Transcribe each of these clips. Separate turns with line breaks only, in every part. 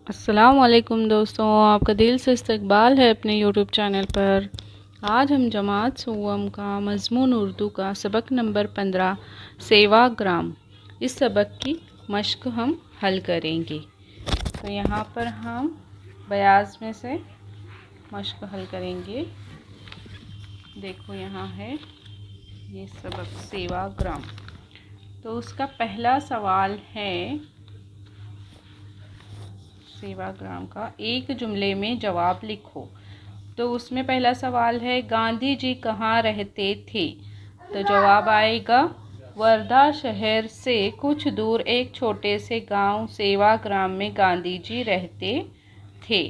अस्सलाम वालेकुम दोस्तों, आपका दिल से इस्तकबाल है अपने यूट्यूब चैनल पर। आज हम जमात सुवम का मज़मून उर्दू का सबक नंबर 15 सेवाग्राम, इस सबक की मश्क हम हल करेंगे। तो यहाँ पर हम बयाज में से मश्क हल करेंगे। देखो यहाँ है ये सबक सेवाग्राम। तो उसका पहला सवाल है सेवाग्राम का, एक जुमले में जवाब लिखो। तो उसमें पहला सवाल है गांधी जी कहाँ रहते थे। तो जवाब आएगा वर्धा शहर से कुछ दूर एक छोटे से गांव सेवाग्राम में गांधी जी रहते थे।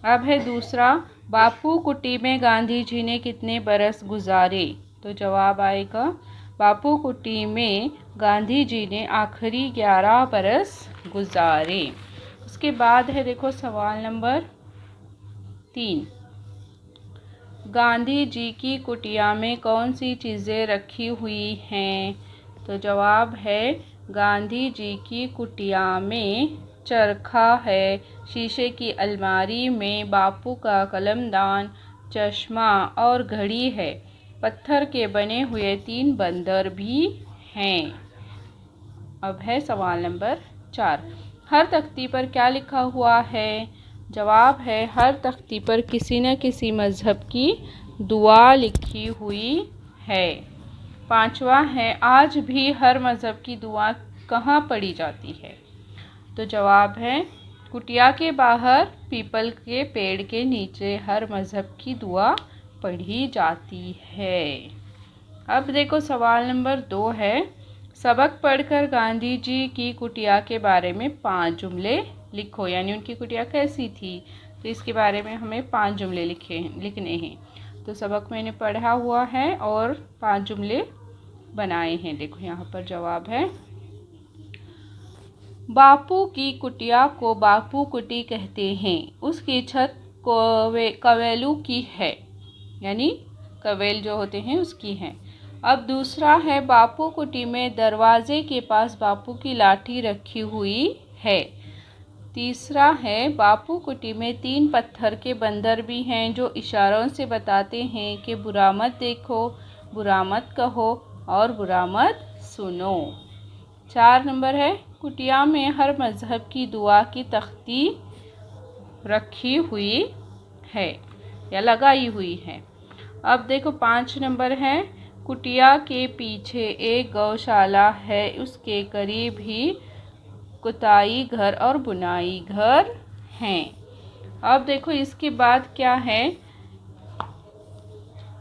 अब है दूसरा, बापू कुटी में गांधी जी ने कितने बरस गुजारे। तो जवाब आएगा बापू कुटी में गांधी जी ने आखिरी 11 बरस गुजारे। उसके बाद है देखो सवाल नंबर 3, गांधी जी की कुटिया में कौन सी चीज़ें रखी हुई हैं। तो जवाब है गांधी जी की कुटिया में चरखा है, शीशे की अलमारी में बापू का कलमदान, चश्मा और घड़ी है, पत्थर के बने हुए 3 बंदर भी हैं। अब है सवाल नंबर 4, हर तख्ती पर क्या लिखा हुआ है। जवाब है हर तख्ती पर किसी न किसी मज़हब की दुआ लिखी हुई है। पांचवा है आज भी हर मज़हब की दुआ कहाँ पढ़ी जाती है। तो जवाब है कुटिया के बाहर पीपल के पेड़ के नीचे हर मज़हब की दुआ पढ़ी जाती है। अब देखो सवाल नंबर 2 है, सबक पढ़कर गांधी जी की कुटिया के बारे में 5 जुमले लिखो, यानी उनकी कुटिया कैसी थी। तो इसके बारे में हमें 5 जुमले लिखने हैं। तो सबक मैंने पढ़ा हुआ है और 5 जुमले बनाए हैं। देखो यहाँ पर जवाब है, बापू की कुटिया को बापू कुटी कहते हैं, उसकी छत कवेलू की है, यानी कवेल जो होते हैं उसकी है। अब दूसरा है बापू कुटी में दरवाजे के पास बापू की लाठी रखी हुई है। तीसरा है बापू कुटी में 3 पत्थर के बंदर भी हैं जो इशारों से बताते हैं कि बुरा मत देखो, बुरा मत कहो और बुरा मत सुनो। 4 नंबर है कुटिया में हर मज़हब की दुआ की तख्ती रखी हुई है या लगाई हुई है। अब देखो 5 नंबर है, कुटिया के पीछे एक गौशाला है, उसके करीब ही कुताई घर और बुनाई घर हैं। अब देखो इसके बाद क्या है,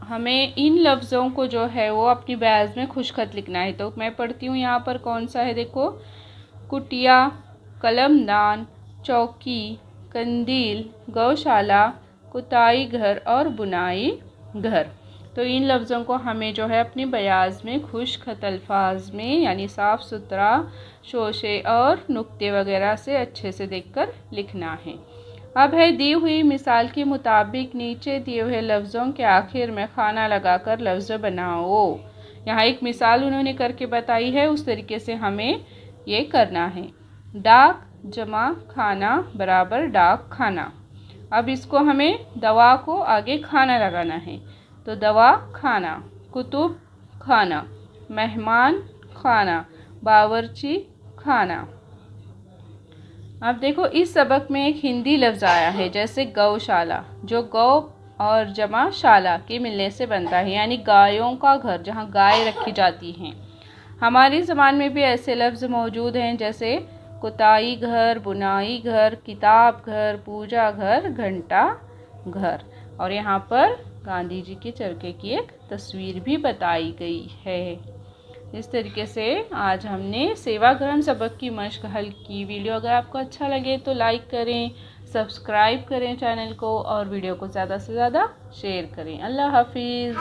हमें इन लफ्ज़ों को जो है वो अपनी बयाज में खुशखत लिखना है। तो मैं पढ़ती हूँ यहाँ पर कौन सा है। देखो कुटिया, कलमदान, चौकी, कंदील, गौशाला, कुताई घर और बुनाई घर। तो इन लफ्ज़ों को हमें जो है अपनी बयाज में खुशखत अल्फाज में, यानी साफ़ सुथरा शोशे और नुक्ते वगैरह से अच्छे से देखकर लिखना है। अब है दी हुई मिसाल के मुताबिक नीचे दिए हुए लफ्ज़ों के आखिर में खाना लगाकर लफ्ज़ बनाओ। यहाँ एक मिसाल उन्होंने करके बताई है, उस तरीके से हमें ये करना है। डाक जमा खाना बराबर डाक खाना। अब इसको हमें दवा को आगे खाना लगाना है। तो दवा खाना, कुतुब खाना, मेहमान खाना, बावर्ची खाना। अब देखो इस सबक में एक हिंदी लफ्ज़ आया है, जैसे गौशाला, जो गौ और जमा शाला के मिलने से बनता है, यानी गायों का घर जहाँ गाय रखी जाती हैं। हमारी ज़बान में भी ऐसे लफ्ज़ मौजूद हैं, जैसे कुताई घर, बुनाई घर, किताब घर, पूजा घर, घंटा घर। और यहाँ पर गांधी जी के चरखे की एक तस्वीर भी बताई गई है। इस तरीके से आज हमने सेवाग्राम सबक की मश्क हल की। वीडियो अगर आपको अच्छा लगे तो लाइक करें, सब्सक्राइब करें चैनल को और वीडियो को ज़्यादा से ज़्यादा शेयर करें। अल्लाह हाफिज़।